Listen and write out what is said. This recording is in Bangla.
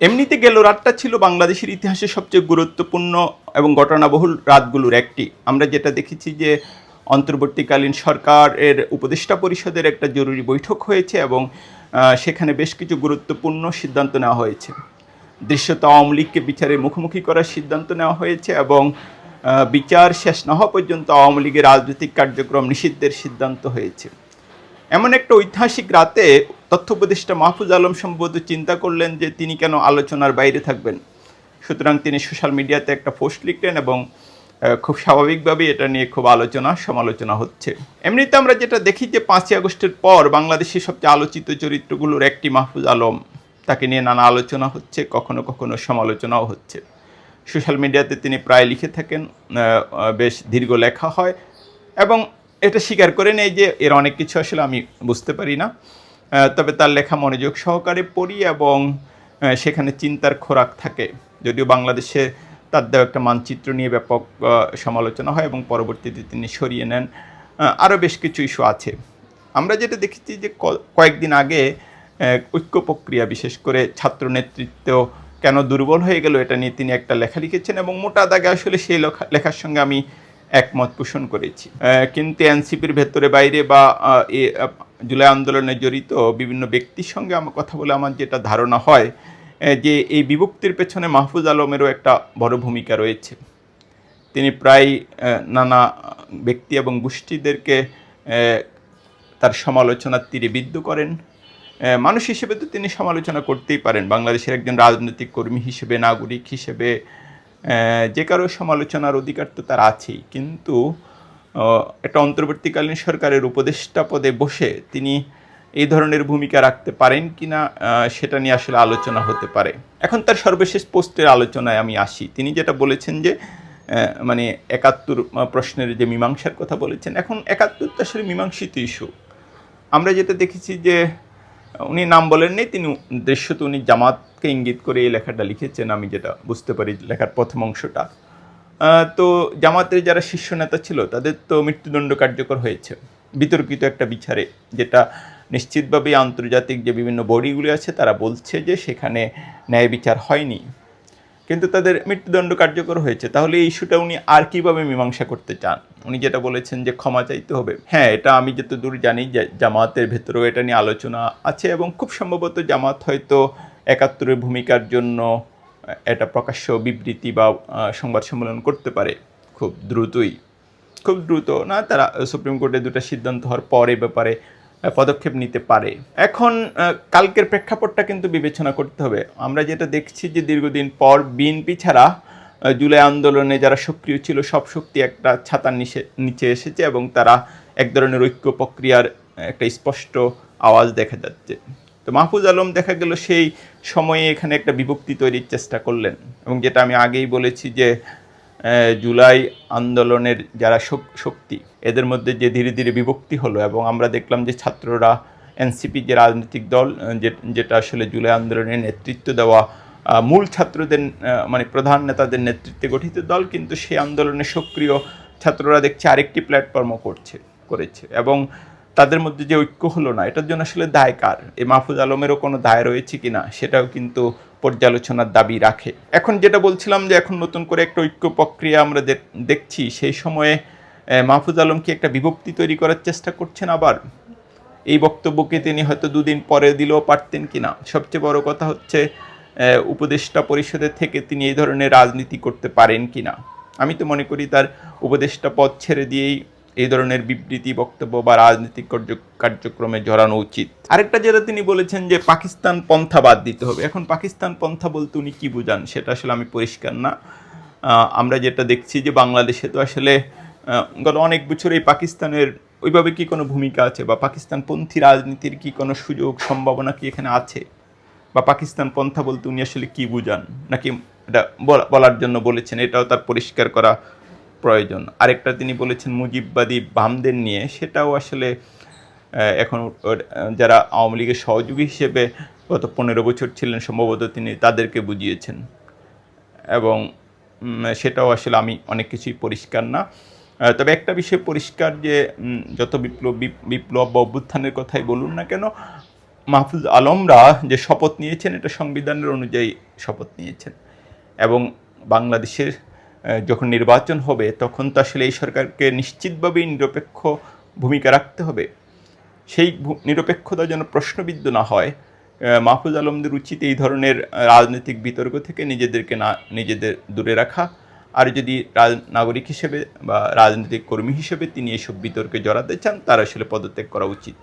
এমনিতে গেল রাতটা ছিল বাংলাদেশের ইতিহাসে সবচেয়ে গুরুত্বপূর্ণ এবং ঘটনাবহুল রাতগুলোর একটি। আমরা যেটা দেখেছি যে অন্তর্বর্তীকালীন সরকারের উপদেষ্টা পরিষদের একটা জরুরি বৈঠক হয়েছে এবং সেখানে বেশ কিছু গুরুত্বপূর্ণ সিদ্ধান্ত নেওয়া হয়েছে। দৃশ্যত আওয়ামী লীগকে বিচারের মুখোমুখি করার সিদ্ধান্ত নেওয়া হয়েছে এবং বিচার শেষ না হওয়া পর্যন্ত আওয়ামী লীগের রাজনৈতিক কার্যক্রম নিষিদ্ধের সিদ্ধান্ত হয়েছে। এমন একটা ঐতিহাসিক রাতে তথ্য উপদেষ্টা মাহফুজ আলম সম্ভবত চিন্তা করলেন যে তিনি কেন আলোচনার বাইরে থাকবেন। সুতরাং তিনি সোশ্যাল মিডিয়াতে একটা পোস্ট লিখলেন এবং খুব স্বাভাবিকভাবেই এটা নিয়ে খুব সমালোচনা হচ্ছে। এমনিতে আমরা যেটা দেখি যে 5ই আগস্টের পর বাংলাদেশের সবচেয়ে আলোচিত চরিত্রগুলোর একটি মাহফুজ আলম, তাকে নিয়ে নানা আলোচনা হচ্ছে, কখনো কখনো সমালোচনাও হচ্ছে। সোশ্যাল মিডিয়াতে তিনি প্রায় লিখে থাকেন, বেশ দীর্ঘ লেখা হয় এবং এটা স্বীকার করে নেই যে এর অনেক কিছু আসলে আমি বুঝতে পারি না, তবে তার লেখা মনোযোগ সহকারে পড়ি এবং সেখানে চিন্তার খোরাক থাকে। যদিও বাংলাদেশে তার দেওয়া একটা মানচিত্র নিয়ে ব্যাপক সমালোচনা হয় এবং পরবর্তীতে তিনি সরিয়ে নেন। আরও বেশ কিছু ইস্যু আছে। আমরা যেটা দেখেছি যে কয়েকদিন আগে ঐক্য প্রক্রিয়া, বিশেষ করে ছাত্র নেতৃত্ব কেন দুর্বল হয়ে গেল, এটা নিয়ে তিনি একটা লেখা লিখেছেন এবং মোটা দাগে আসলে সেই লেখার সঙ্গে আমি একমত পোষণ করেছি। কিন্তু এনসিপির ভেতরে বাইরে বা জুলাই আন্দোলনে জড়িত বিভিন্ন ব্যক্তির সঙ্গে আমার কথা বলে আমার যেটা ধারণা হয় যে এই বিভক্তির পেছনে মাহফুজ আলমেরও একটা বড় ভূমিকা রয়েছে। তিনি প্রায় নানা ব্যক্তি এবং গোষ্ঠীদেরকে তার সমালোচনার তীরে বিদ্ধ করেন। মানুষ হিসেবে তো তিনি সমালোচনা করতেই পারেন, বাংলাদেশের একজন রাজনৈতিক কর্মী হিসেবে, নাগরিক হিসেবে যে কারো সমালোচনার অধিকার তো তার আছেই। কিন্তু একটা অন্তর্বর্তীকালীন সরকারের উপদেষ্টা পদে বসে তিনি এই ধরনের ভূমিকা রাখতে পারেন কিনা সেটা নিয়ে আসলে আলোচনা হতে পারে। এখন তার সর্বশেষ পোস্টের আলোচনায় আমি আসি। তিনি যেটা বলেছেন যে মানে ৭১ প্রশ্নের যে মীমাংসার কথা বলেছেন, এখন ৭১ তো আসলে মীমাংসিত ইস্যু। আমরা যেটা দেখেছি যে উনি নাম বলেননি, তিনি দৃশ্যত উনি জামাতকে ইঙ্গিত করে এই লেখাটা লিখেছেন, আমি যেটা বুঝতে পারি লেখার প্রথম অংশটা। তো জামাতের যারা শীর্ষ নেতা ছিল তাদের তো মৃত্যুদণ্ড কার্যকর হয়েছে বিতর্কিত একটা বিচারে, যেটা নিশ্চিতভাবেই আন্তর্জাতিক যে বিভিন্ন বডিগুলি আছে তারা বলছে যে সেখানে ন্যায় বিচার হয়নি, কিন্তু তাদের মৃত্যুদণ্ড কার্যকর হয়েছে। তাহলে এই ইস্যুটা উনি আর কীভাবে মীমাংসা করতে চান? উনি যেটা বলেছেন যে ক্ষমা চাইতে হবে, হ্যাঁ, এটা আমি যতদূর জানি যে জামাতের ভেতরেও এটা নিয়ে আলোচনা আছে এবং খুব সম্ভবত জামাত হয়তো ৭১-এর ভূমিকার জন্য এটা প্রকাশ্য বিবৃতি বা সংবাদ সম্মেলন করতে পারে খুব দ্রুত না, তারা সুপ্রিম কোর্টে দুটো সিদ্ধান্ত হওয়ার পরে ব্যাপারে পদক্ষেপ নিতে পারে। এখন কালকের প্রেক্ষাপটটা কিন্তু বিবেচনা করতে হবে। আমরা যেটা দেখছি যে দীর্ঘদিন পর বিএনপি ছাড়া জুলাই আন্দোলনে যারা সক্রিয় ছিল সব শক্তি একটা ছাতার নিচে এসেছে এবং তারা এক ধরনের ঐক্য প্রক্রিয়ার একটা স্পষ্ট আওয়াজ দেখা যাচ্ছে। তো মাহফুজ আলম দেখা গেল সেই সময়ে এখানে একটা বিভক্তি তৈরির চেষ্টা করলেন এবং যেটা আমি আগেই বলেছি যে জুলাই আন্দোলনের যারা শক্তি, এদের মধ্যে যে ধীরে ধীরে বিভক্তি হলো এবং আমরা দেখলাম যে ছাত্ররা, এনসিপি যে রাজনৈতিক দল যেটা আসলে জুলাই আন্দোলনের নেতৃত্ব দেওয়া মূল ছাত্রদের মানে প্রধান নেতাদের নেতৃত্বে গঠিত দল, কিন্তু সেই আন্দোলনে সক্রিয় ছাত্ররা দেখছে আরেকটি প্ল্যাটফর্মও করেছে এবং তাদের মধ্যে যে ঐক্য হলো না, এটার জন্য আসলে দায় কার? এই মাহফুজ আলমেরও কোনো দায় রয়েছে কিনা সেটাও কিন্তু পর্যালোচনার দাবি রাখে। এখন যেটা বলছিলাম যে এখন নতুন করে একটা ঐক্য প্রক্রিয়া আমরা দেখছি, সেই সময়ে মাহফুজ আলম কি একটা বিভক্তি তৈরি করার চেষ্টা করছেন? আবার এই বক্তব্যকে তিনি হয়তো দুদিন পরে দিলেও পারতেন কিনা। সবচেয়ে বড় কথা হচ্ছে উপদেষ্টা পরিষদের থেকে তিনি এই ধরনের রাজনীতি করতে পারেন কিনা। আমি তো মনে করি তার উপদেষ্টা পদ ছেড়ে দিয়েই এই ধরনের বিবৃতি, বক্তব্য বা রাজনৈতিক কার্যক্রমে জড়ানো উচিত। আরেকটা যেটা তিনি বলেছেন যে পাকিস্তান পন্থা বাদ দিতে হবে। এখন পাকিস্তান পন্থা বলতে উনি কী বুঝান সেটা আসলে আমি পরিষ্কার না। আমরা যেটা দেখছি যে বাংলাদেশে তো আসলে গত অনেক বছর এই পাকিস্তানের ওইভাবে কি কোনো ভূমিকা আছে, বা পাকিস্তানপন্থী রাজনীতির কি কোনো সুযোগ সম্ভাবনা কি এখানে আছে, বা পাকিস্তান পন্থা বলতে উনি আসলে কী বুঝান, নাকি এটা বলার জন্য বলেছেন, এটাও তার পরিষ্কার করা প্রয়োজন। আরেকটা তিনি বলেছেন মুজিববাদী বামদের নিয়ে, সেটাও আসলে এখন যারা আওয়ামী লীগের সহযোগী হিসেবে গত 15 বছর ছিলেন সম্ভবত তিনি তাদেরকে বুঝিয়েছেন এবং সেটাও আসলে আমি অনেক কিছুই পরিষ্কার না। তবে একটা বিষয় পরিষ্কার যে যত বিপ্লব বা অভ্যুত্থানের কথাই বলুন না কেন, মাহফুজ আলমরা যে শপথ নিয়েছেন এটা সংবিধানের অনুযায়ী শপথ নিয়েছেন এবং বাংলাদেশের যখন নির্বাচন হবে তখন তো আসলে এই সরকারকে নিশ্চিতভাবেই নিরপেক্ষ ভূমিকা রাখতে হবে। সেই নিরপেক্ষতা যেন প্রশ্নবিদ্ধ না হয়, মাহফুজ আলমদের উচিত এই ধরনের রাজনৈতিক বিতর্ক থেকে নিজেদের দূরে রাখা। আর যদি নাগরিক হিসেবে বা রাজনৈতিক কর্মী হিসেবে তিনি এসব বিতর্কে জড়াতে চান তার আসলে পদত্যাগ করা উচিত।